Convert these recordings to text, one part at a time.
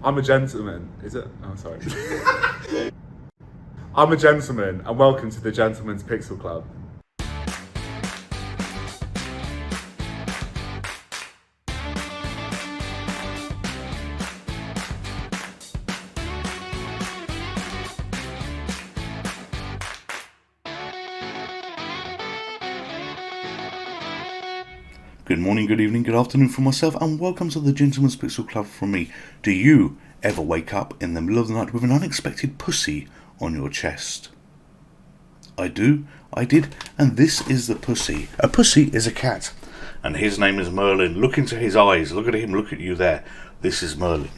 I'm a gentleman. Is it? Oh, sorry. I'm a gentleman, and welcome to the Gentleman's Pixel Club. Good morning, good evening, good afternoon from myself, and welcome to the Gentleman's Pixel Club from me. Do you ever wake up in the middle of the night with an unexpected pussy on your chest? I do, I did, and this is the pussy. A pussy is a cat, and his name is Merlin. Look into his eyes, look at him, look at you there. This is Merlin,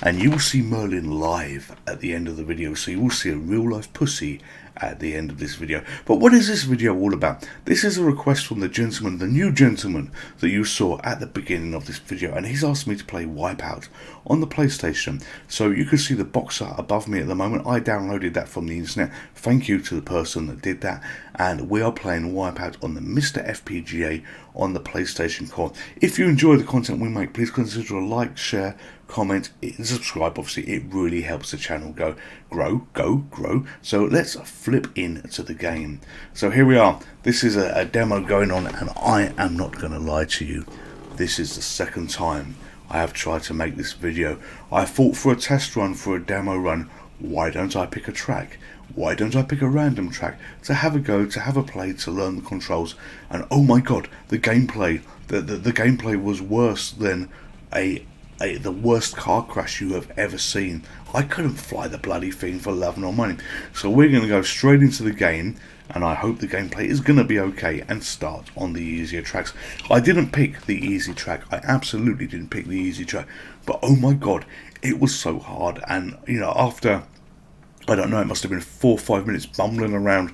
and you will see Merlin live at the end of the video, so you will see a real life pussy at the end of this video. But what is this video all about? This is a request from the gentleman, the new gentleman that you saw at the beginning of this video, and he's asked me to play Wipeout on the PlayStation. So you can see the box art above me at the moment. I downloaded that from the internet. Thank you to the person that did that, and we are playing Wipeout on the MiSTer FPGA on the PlayStation core. If you enjoy the content we make, please consider a like, share, comment, and subscribe. Obviously it really helps the channel grow. So let's flip into the game. So here we are. This is a demo going on, and I am not going to lie to you, this is the second time I have tried to make this video. I thought for a test run, for a demo run, why don't I pick a track? Why don't I pick a random track to have a go, to have a play, to learn the controls? And oh my god, the gameplay, the gameplay was worse than the worst car crash you have ever seen. I couldn't fly the bloody thing for love nor money. So we're going to go straight into the game, and I hope the gameplay is going to be okay, and start on the easier tracks. I didn't pick the easy track. I absolutely didn't pick the easy track. But oh my god, it was so hard. And you know, after, I don't know, it must have been 4 or 5 minutes bumbling around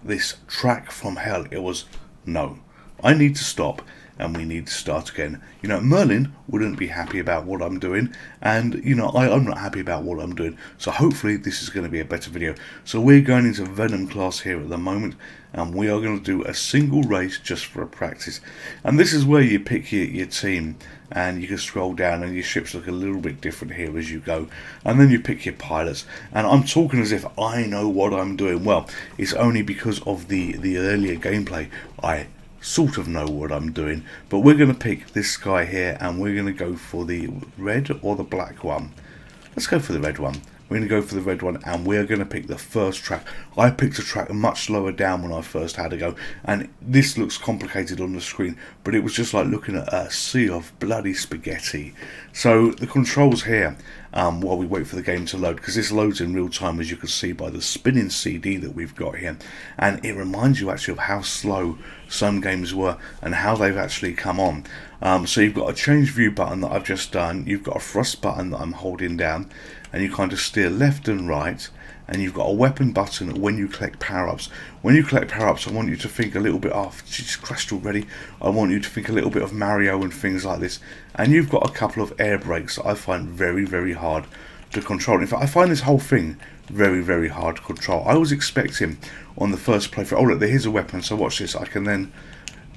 this track from hell, it was, no, I need to stop and we need to start again. You know, Merlin wouldn't be happy about what I'm doing, and you know, I'm not happy about what I'm doing. So hopefully this is going to be a better video. So we're going into Venom class here at the moment, and we are going to do a single race just for a practice. And this is where you pick your team, and you can scroll down and your ships look a little bit different here as you go, and then you pick your pilots. And I'm talking as if I know what I'm doing. Well, it's only because of the earlier gameplay I sort of know what I'm doing. But we're going to pick this guy here, and we're going to go for the red or the black one. Let's go for the red one. We're going to go for the red one, and we're going to pick the first track. I picked a track much lower down when I first had a go, and this looks complicated on the screen, but it was just like looking at a sea of bloody spaghetti. So the controls here, while we wait for the game to load, because this loads in real time, as you can see by the spinning CD that we've got here, and it reminds you actually of how slow some games were and how they've actually come on. So you've got a change view button that I've just done, you've got a thrust button that I'm holding down, and you kind of steer left and right, and you've got a weapon button when you collect power-ups. When you collect power-ups, I want you to think a little bit, oh, she just crashed already. I want you to think a little bit of Mario and things like this. And you've got a couple of air brakes that I find very, very hard to control. In fact, I find this whole thing very, very hard to control. I was expecting on the first playthrough, oh look, here's a weapon, so watch this, I can then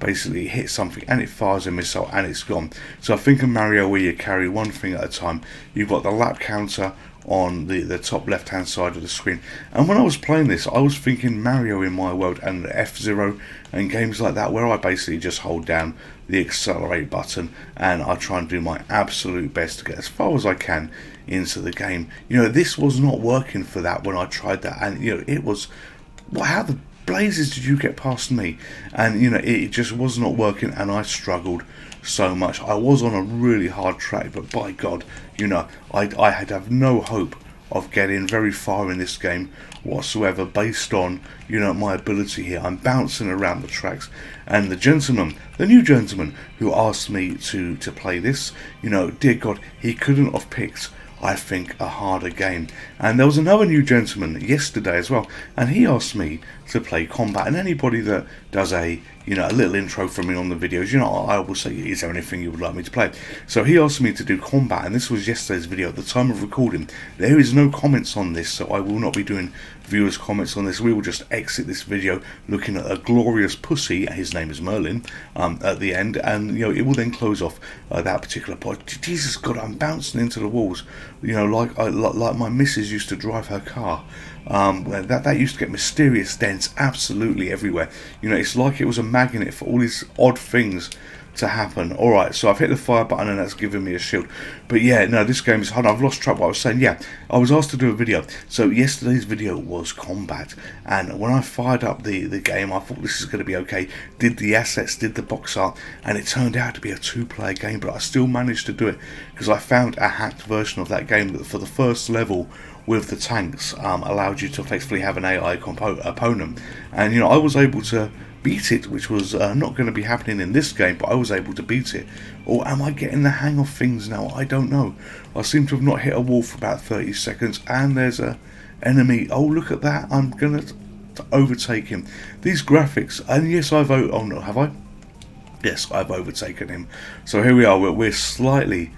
basically hit something and it fires a missile and it's gone. So I think of Mario where you carry one thing at a time. You've got the lap counter on the top left hand side of the screen, and when I was playing this I was thinking Mario in my world and F-Zero and games like that, where I basically just hold down the accelerate button and I try and do my absolute best to get as far as I can into the game. You know, this was not working for that when I tried that, and you know, it was, well, how the blazes did you get past me? And you know, it just was not working, and I struggled so much. I was on a really hard track, but by God, you know, I had have no hope of getting very far in this game whatsoever based on, you know, my ability here. I'm bouncing around the tracks, and the gentleman, the new gentleman who asked me to play this, you know, dear God, he couldn't have picked, I think, a harder game. And there was another new gentleman yesterday as well, and he asked me to play combat. And anybody that does a, you know, a little intro for me on the videos, you know, I will say, is there anything you would like me to play? So he asked me to do combat, and this was yesterday's video. At the time of recording, there is no comments on this, so I will not be doing viewers' comments on this, we will just exit this video looking at a glorious pussy, his name is Merlin, at the end, and it will then close off that particular part. Jesus God, I'm bouncing into the walls, like my missus used to drive her car. That used to get mysterious dents absolutely everywhere. It's like it was a magnet for all these odd things to happen. Alright, so I've hit the fire button and that's given me a shield. But yeah, no, this game is hard. I've lost track what I was saying. Yeah, I was asked to do a video. So yesterday's video was combat. And when I fired up the game, I thought this is going to be okay. Did the assets, did the box art, and it turned out to be a 2-player game. But I still managed to do it because I found a hacked version of that game that for the first level with the tanks allowed you to effectively have an AI opponent. And I was able to beat it, which was not going to be happening in this game, but I was able to beat it. Or am I getting the hang of things now? I don't know. I seem to have not hit a wall for about 30 seconds, and there's a enemy. Oh, look at that. I'm going to overtake him. These graphics, and yes, oh no, have I? Yes, I've overtaken him. So here we are. We're slightly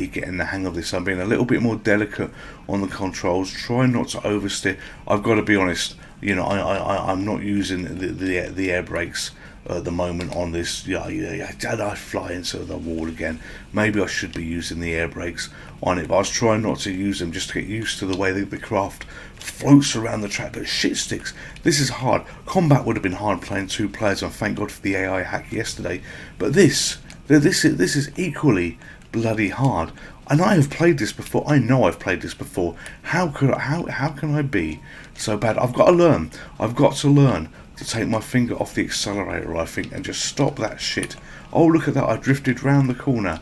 getting the hang of this. I'm being a little bit more delicate on the controls, trying not to oversteer. I've got to be honest, I'm not using the air brakes at the moment on this. Did I fly into the wall again? Maybe I should be using the air brakes on it, but I was trying not to use them just to get used to the way the craft floats around the track. But shit sticks, this is hard. Combat would have been hard playing 2 players, and thank God for the AI hack yesterday. But this is equally bloody hard. And I have played this before. I know I've played this before. How can I be so bad? I've got to learn. I've got to learn to take my finger off the accelerator, I think, and just stop that shit. Oh, look at that. I drifted round the corner.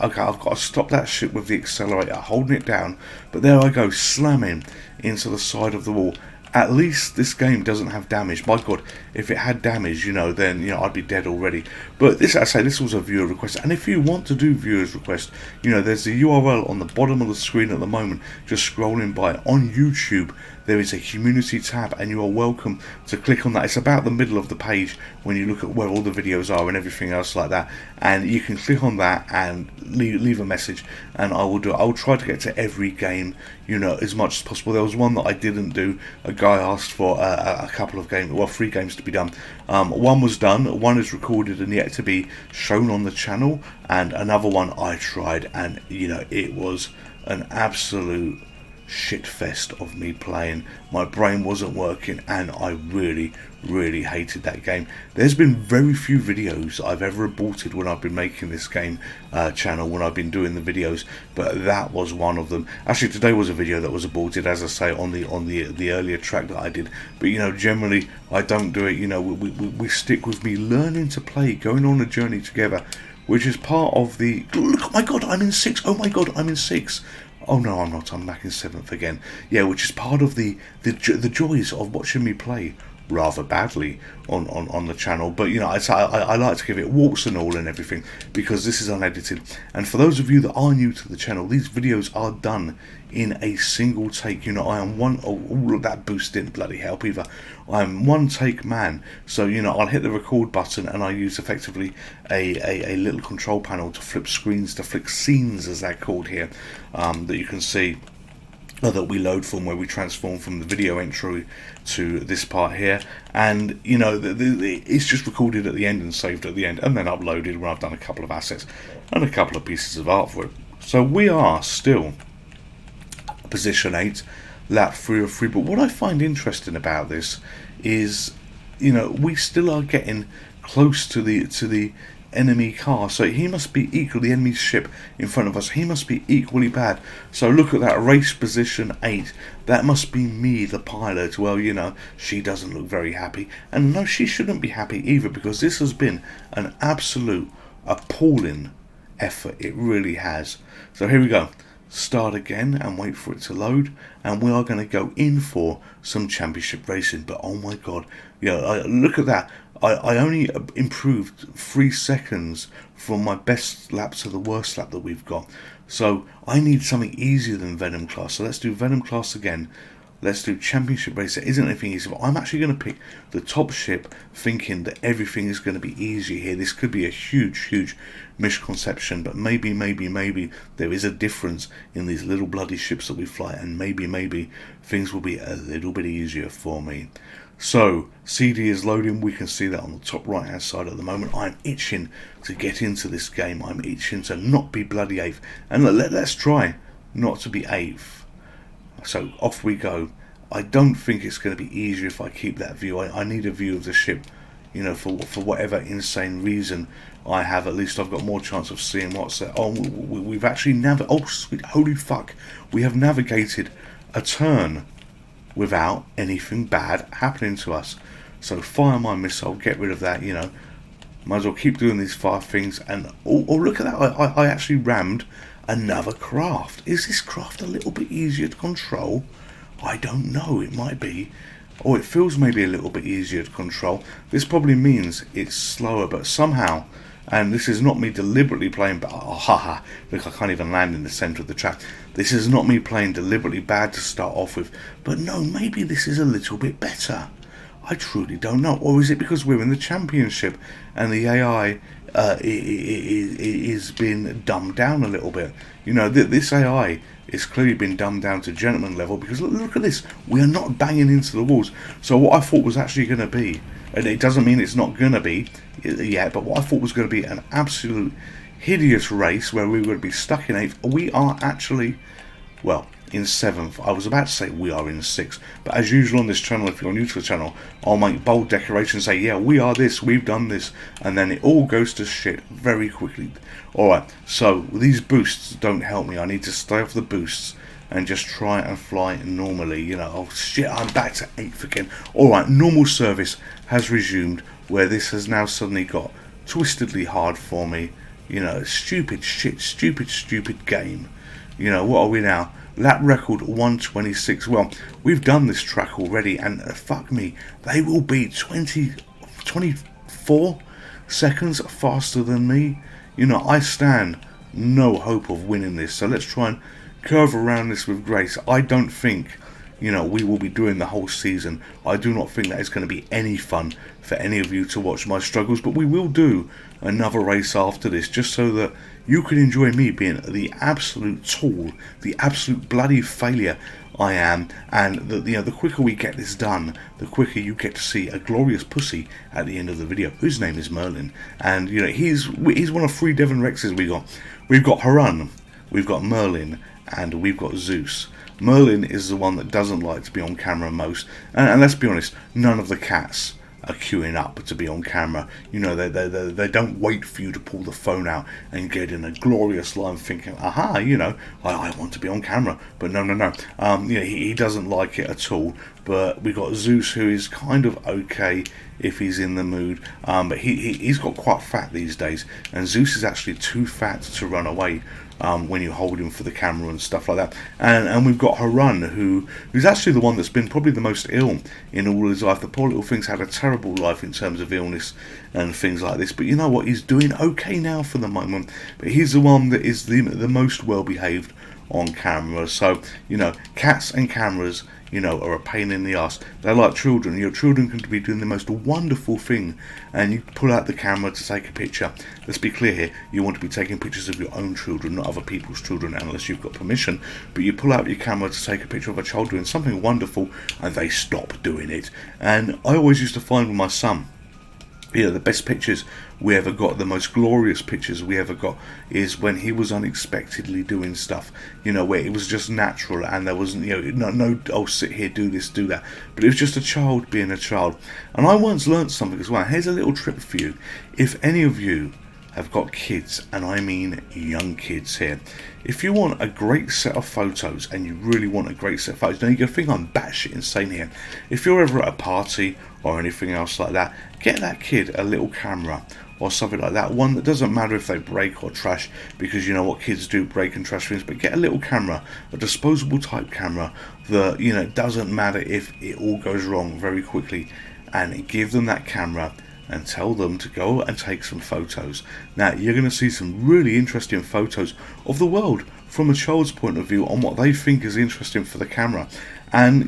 Okay, I've got to stop that shit with the accelerator, holding it down. But there I go, slamming into the side of the wall. At least this game doesn't have damage. My God, if it had damage, then I'd be dead already. But this was a viewer request, and if you want to do viewers request, there's the URL on the bottom of the screen at the moment, just scrolling by. On YouTube, there is a community tab, and you are welcome to click on that. It's about the middle of the page when you look at where all the videos are and everything else like that, and you can click on that and leave a message, and I will do it. I will try to get to every game, as much as possible. There was one that I didn't do. A guy asked for a couple of games, well, 3 games to be done. One was done, one is recorded and yet to be shown on the channel, and another one I tried, and it was an absolute shit fest of me playing. My brain wasn't working, and I really hated that game. There's been very few videos I've ever aborted when I've been making this game channel, when I've been doing the videos, but that was one of them. Actually, today was a video that was aborted, as I say, on the earlier track that I did. But generally I don't do it. We stick with me learning to play, going on a journey together, which is part of the... Look, oh my God, I'm in 6. Oh my God, I'm in 6. Oh no, I'm not. I'm back in 7th again. Yeah, which is part of the joys of watching me play rather badly on the channel. But I like to give it warts and all and everything, because this is unedited. And for those of you that are new to the channel, these videos are done in a single take. I am one... Oh, look, that boost didn't bloody help either. I'm one take man. So I'll hit the record button, and I use effectively a little control panel to flip screens, to flick scenes as they're called here, that you can see, that we load from, where we transform from the video intro to this part here. And it's just recorded at the end and saved at the end, and then uploaded when I've done a couple of assets and a couple of pieces of art for it. So we are still position 8, lap 3 of 3. But what I find interesting about this is we still are getting close to the enemy car, so he must be equal, the enemy ship in front of us, he must be equally bad. So look at that, race position 8, that must be me, the pilot. Well, she doesn't look very happy, and no, she shouldn't be happy either, because this has been an absolute appalling effort. It really has. So here we go, start again and wait for it to load, and we are going to go in for some championship racing. But oh my God, look at that. I only improved 3 seconds from my best lap to the worst lap that we've got. So I need something easier than Venom class. So let's do Venom class again. let's do championship race. There isn't anything easy, but I'm actually going to pick the top ship, thinking that everything is going to be easy here. This could be a huge misconception, but maybe there is a difference in these little bloody ships that we fly, and maybe things will be a little bit easier for me. So, CD is loading. We can see that on the top right hand side at the moment. I'm itching to get into this game. I'm itching to not be bloody 8th. And let's try not to be 8th. So, off we go. I don't think it's going to be easier if I keep that view. I need a view of the ship, you know, for whatever insane reason I have. At least I've got more chance of seeing what's there. Oh, we've actually oh, sweet, holy fuck. We have navigated a turn without anything bad happening to us. So fire my missile, get rid of that, you know. Might as well keep doing these 5 things. And oh, look at that, I actually rammed another craft. Is this craft a little bit easier to control? I don't know, it might be. Or it feels maybe a little bit easier to control. This probably means it's slower, but somehow, and this is not me deliberately playing, but look, I can't even land in the centre of the track. This is not me playing deliberately bad to start off with, but no, maybe this is a little bit better. I truly don't know. Or is it because we're in the championship and the AI is being dumbed down a little bit? You know, this AI is clearly been dumbed down to gentleman level, because look at this. We are not banging into the walls. So what I thought was actually going to be, and it doesn't mean it's not going to be yet, but what I thought was going to be an absolute hideous race where we were going to be stuck in 8th, we are actually, well, in 7th. I was about to say we are in 6th, but as usual on this channel, if you're new to the channel, I'll make bold declarations, say, yeah, we are this, we've done this, and then it all goes to shit very quickly. Alright, so these boosts don't help me. I need to stay off the boosts and just try and fly normally, you know. Oh shit, I'm back to 8th again. Alright, normal service has resumed, where this has now suddenly got twistedly hard for me. You know, stupid shit, stupid game. You know, what are we now? Lap record 126. Well, we've done this track already, and fuck me, they will be 24 seconds faster than me. You know, I stand no hope of winning this, so let's try and curve around this with grace. I don't think, you know, we will be doing the whole season. I do not think that is going to be any fun for any of you to watch my struggles, but we will do another race after this, just so that you can enjoy me being the absolute tool, the absolute bloody failure I am, and the quicker we get this done, the quicker you get to see a glorious pussy at the end of the video, whose name is Merlin. And you know, he's one of 3 Devon Rexes we got. We've got Harun, we've got Merlin, and we've got Zeus. Merlin is the one that doesn't like to be on camera most, and let's be honest, none of the cats are queuing up to be on camera. You know, they don't wait for you to pull the phone out and get in a glorious line thinking, aha, you know, I want to be on camera. But no. You know, he doesn't like it at all. But we got Zeus, who is kind of okay if he's in the mood, but he's got quite fat these days, and Zeus is actually too fat to run away when you hold him for the camera and stuff like that. And we've got Harun, who's actually the one that's been probably the most ill in all his life. The poor little thing's had a terrible life in terms of illness and things like this, but you know what, he's doing okay now for the moment. But he's the one that is the most well behaved on camera. So, you know, cats and cameras, you know, are a pain in the ass. They're like children. Your children can be doing the most wonderful thing, and you pull out the camera to take a picture. Let's be clear here, you want to be taking pictures of your own children, not other people's children, unless you've got permission. But you pull out your camera to take a picture of a child doing something wonderful, and they stop doing it. And I always used to find with my son, you know, the best pictures we ever got, the most glorious pictures we ever got, is when he was unexpectedly doing stuff, you know, where it was just natural and there wasn't, you know, no oh, sit here, do this, do that, but it was just a child being a child. And I once learnt something as well. Here's a little trick for you. If any of you have got kids, and I mean young kids here, if you want a great set of photos, and you really want a great set of photos, now you're going to think I'm batshit insane here. If you're ever at a party or anything else like that, get that kid a little camera or something like that, one that doesn't matter if they break or trash, because you know what, kids do break and trash things, but get a little camera, a disposable type camera that, you know, doesn't matter if it all goes wrong very quickly, and give them that camera and tell them to go and take some photos. Now you're going to see some really interesting photos of the world from a child's point of view on what they think is interesting for the camera. And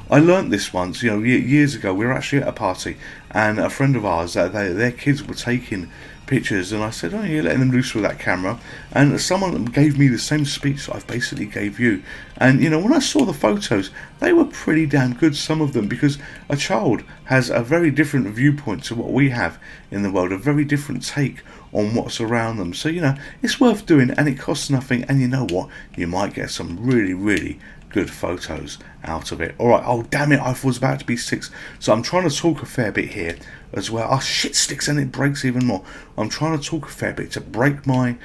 I learnt this once, years ago. We were actually at a party, and a friend of ours, their kids were taking pictures, and I said, "Oh, you're letting them loose with that camera." And someone gave me the same speech that I've basically gave you. And when I saw the photos, they were pretty damn good, some of them, because a child has a very different viewpoint to what we have in the world, a very different take on what's around them. So it's worth doing, and it costs nothing. And you know what? You might get some really, really good photos out of it. Alright, oh damn it, I was about to be 6, so I'm trying to talk a fair bit here as well. Oh shit sticks, and it breaks even more. I'm trying to talk a fair bit to break my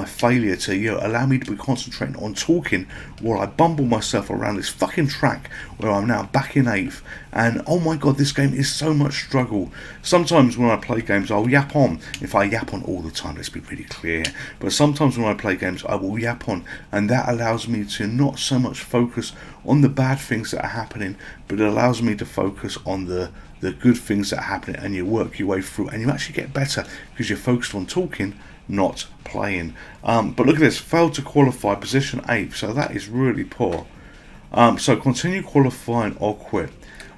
failure to allow me to be concentrating on talking while I bumble myself around this fucking track where I'm now back in 8th. And oh my god, this game is so much struggle. Sometimes when I play games I'll yap on. If I yap on all the time, let's be pretty clear, but sometimes when I play games I will yap on, and that allows me to not so much focus on the bad things that are happening, but it allows me to focus on the good things that are happening, and you work your way through, and you actually get better because you're focused on talking, not playing. But look at this, failed to qualify, position 8th, so that is really poor. So continue qualifying or quit.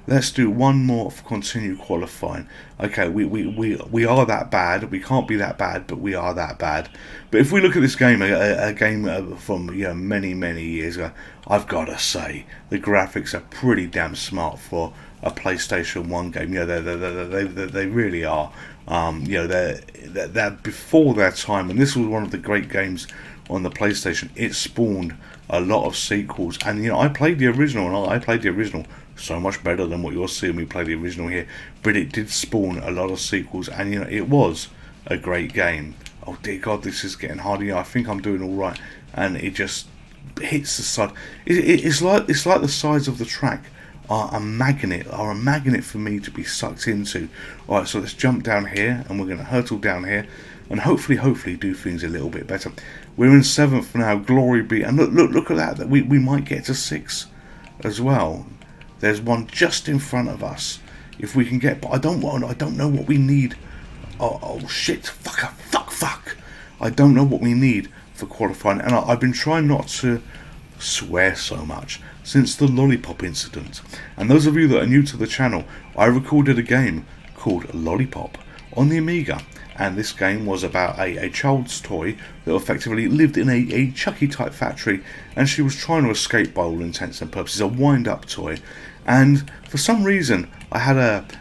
Let's do one more for continue qualifying. Okay, we are that bad. We can't be that bad, but we are that bad. But if we look at this game, a game from many years ago, I've got to say the graphics are pretty damn smart for a PlayStation 1 game. They really are. They're before their time, and this was one of the great games on the PlayStation. It spawned a lot of sequels, and I played the original, and I played the original so much better than what you're seeing me play the original here, but it did spawn a lot of sequels, and it was a great game. Oh dear god, this is getting harder. I think I'm doing alright, and it just hits the side. It's like the sides of the track are a magnet for me to be sucked into. Alright, so let's jump down here, and we're going to hurtle down here, and hopefully do things a little bit better. We're in 7th now, glory be, and look at that we might get to 6 as well. There's one just in front of us. If we can get, but I don't know what we need. Oh shit, fuck. I don't know what we need for qualifying, and I've been trying not to swear so much since the lollipop incident. And those of you that are new to the channel, I recorded a game called Lollipop on the Amiga, and this game was about a child's toy that effectively lived in a Chucky type factory, and she was trying to escape by all intents and purposes, a wind up toy. And for some reason I had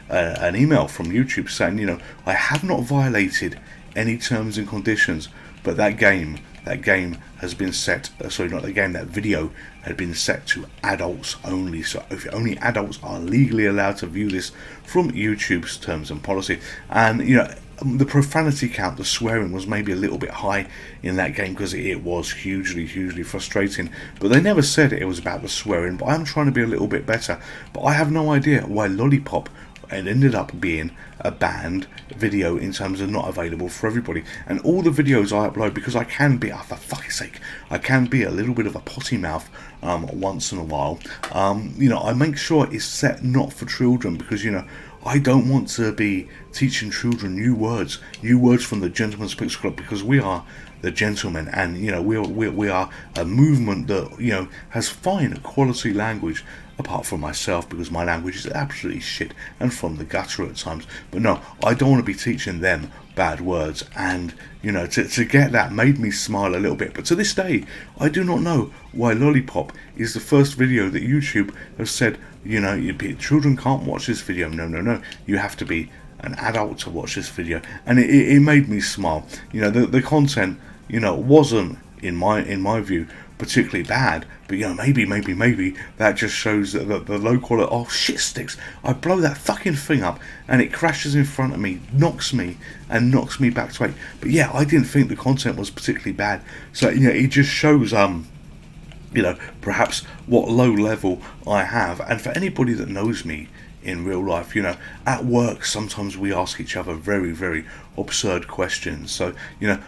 an email from YouTube saying, I have not violated any terms and conditions, but that game has been set, that video had been set to adults only, so if only adults are legally allowed to view this from YouTube's terms and policy. And the profanity count, the swearing, was maybe a little bit high in that game because it was hugely frustrating, but they never said it was about the swearing. But I'm trying to be a little bit better, but I have no idea why Lollipop ended up being a banned video in terms of not available for everybody. And all the videos I upload, because I can be, for fuck's sake, I can be a little bit of a potty mouth once in a while. I make sure it's set not for children, because I don't want to be teaching children new words from the Gentleman's Pixel Club, because we are the gentlemen, and we are a movement that has fine quality language, apart from myself, because my language is absolutely shit and from the gutter at times. But no, I don't want to be teaching them bad words, and to get that made me smile a little bit. But to this day, I do not know why Lollipop is the first video that YouTube has said, children can't watch this video. No, you have to be an adult to watch this video. And it made me smile. The content wasn't, in my view, particularly bad, but maybe that just shows that the low quality. Oh shit sticks, I blow that fucking thing up and it crashes in front of me, knocks me back to 8. But yeah, I didn't think the content was particularly bad, so it just shows perhaps what low level I have. And for anybody that knows me in real life, at work sometimes we ask each other very absurd questions. So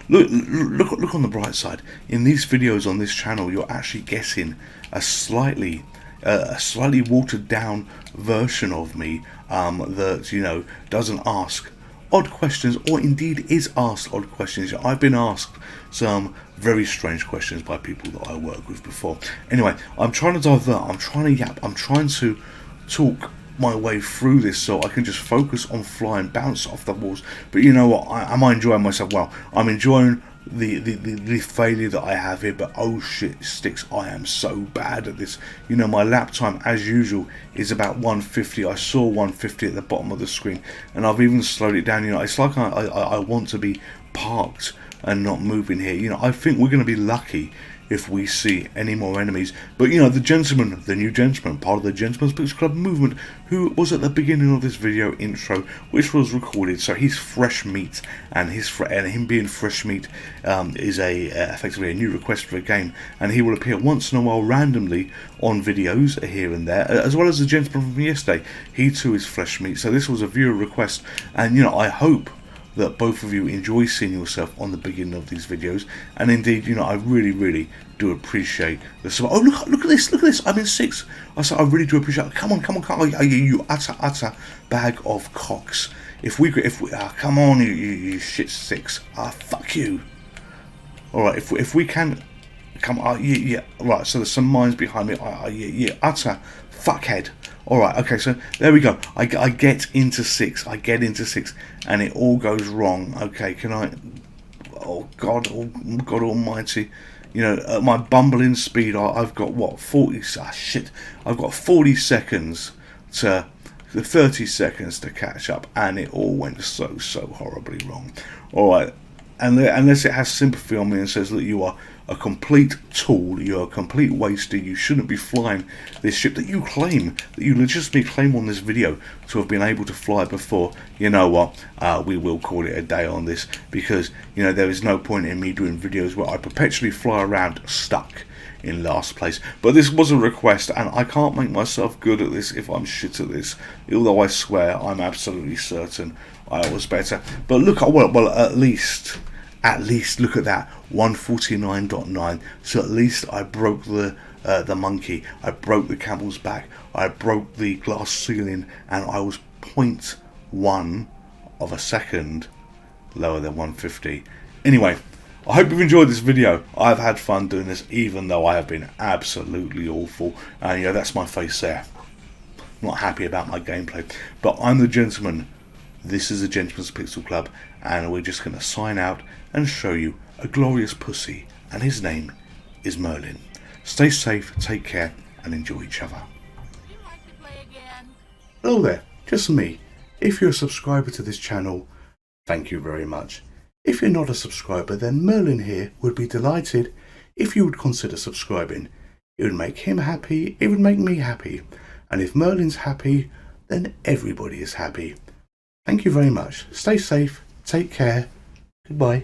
look on the bright side. In these videos on this channel, you're actually getting a slightly watered down version of me that doesn't ask odd questions, or indeed is asked odd questions. I've been asked some very strange questions by people that I work with before. Anyway, I'm trying to divert, I'm trying to yap, I'm trying to talk my way through this so I can just focus on flying, bounce off the walls. But you know what, am I enjoying myself? Well, I'm enjoying the failure that I have here, but oh shit sticks, I am so bad at this. You know, my lap time as usual is about 150. I saw 150 at the bottom of the screen, and I've even slowed it down. You know, it's like I want to be parked and not moving here. You know, I think we're going to be lucky if we see any more enemies. But you know, the gentleman, the new gentleman, part of the Gentleman's Pixel Club movement, who was at the beginning of this video intro, which was recorded, so he's fresh meat, and him being fresh meat is effectively a new request for a game, and he will appear once in a while randomly on videos here and there, as well as the gentleman from yesterday. He too is fresh meat, so this was a viewer request, and you know, I hope that both of you enjoy seeing yourself on the beginning of these videos, and indeed, you know, I really do appreciate the support. Oh, look at this, I'm in 6. I really do appreciate it. Come on, you utter bag of cocks. If we come on, you shit 6. Fuck you. Alright, if we can come, yeah, right, so there's some mines behind me. Yeah, utter fuckhead. Alright, okay, so there we go. I get into 6. I get into 6, and it all goes wrong. Okay, can I... Oh God almighty. You know, at my bumbling speed, I've got, what, 40... shit. I've got 40 seconds to... 30 seconds to catch up, and it all went so horribly wrong. Alright, unless it has sympathy on me and says that you are a complete tool, you're a complete waster, you shouldn't be flying this ship that you claim, that you legitimately claim on this video to have been able to fly before, you know what, we will call it a day on this, because, you know, there is no point in me doing videos where I perpetually fly around stuck in last place. But this was a request, and I can't make myself good at this if I'm shit at this, although I swear I'm absolutely certain I was better. But look, well, at least look at that, 149.9. So at least I broke the monkey, I broke the camel's back, I broke the glass ceiling, and I was 0.1 of a second lower than 150. Anyway, I hope you've enjoyed this video. I've had fun doing this, even though I have been absolutely awful, and you know, that's my face there. I'm not happy about my gameplay, but I'm the gentleman. This is the Gentleman's Pixel Club, and we're just going to sign out and show you a glorious pussy, and his name is Merlin. Stay safe, take care, and enjoy each other. Would you like to play again? Hello there, just me. If you're a subscriber to this channel, thank you very much. If you're not a subscriber, then Merlin here would be delighted if you would consider subscribing. It would make him happy, it would make me happy, and if Merlin's happy, then everybody is happy. Thank you very much. Stay safe, take care, goodbye.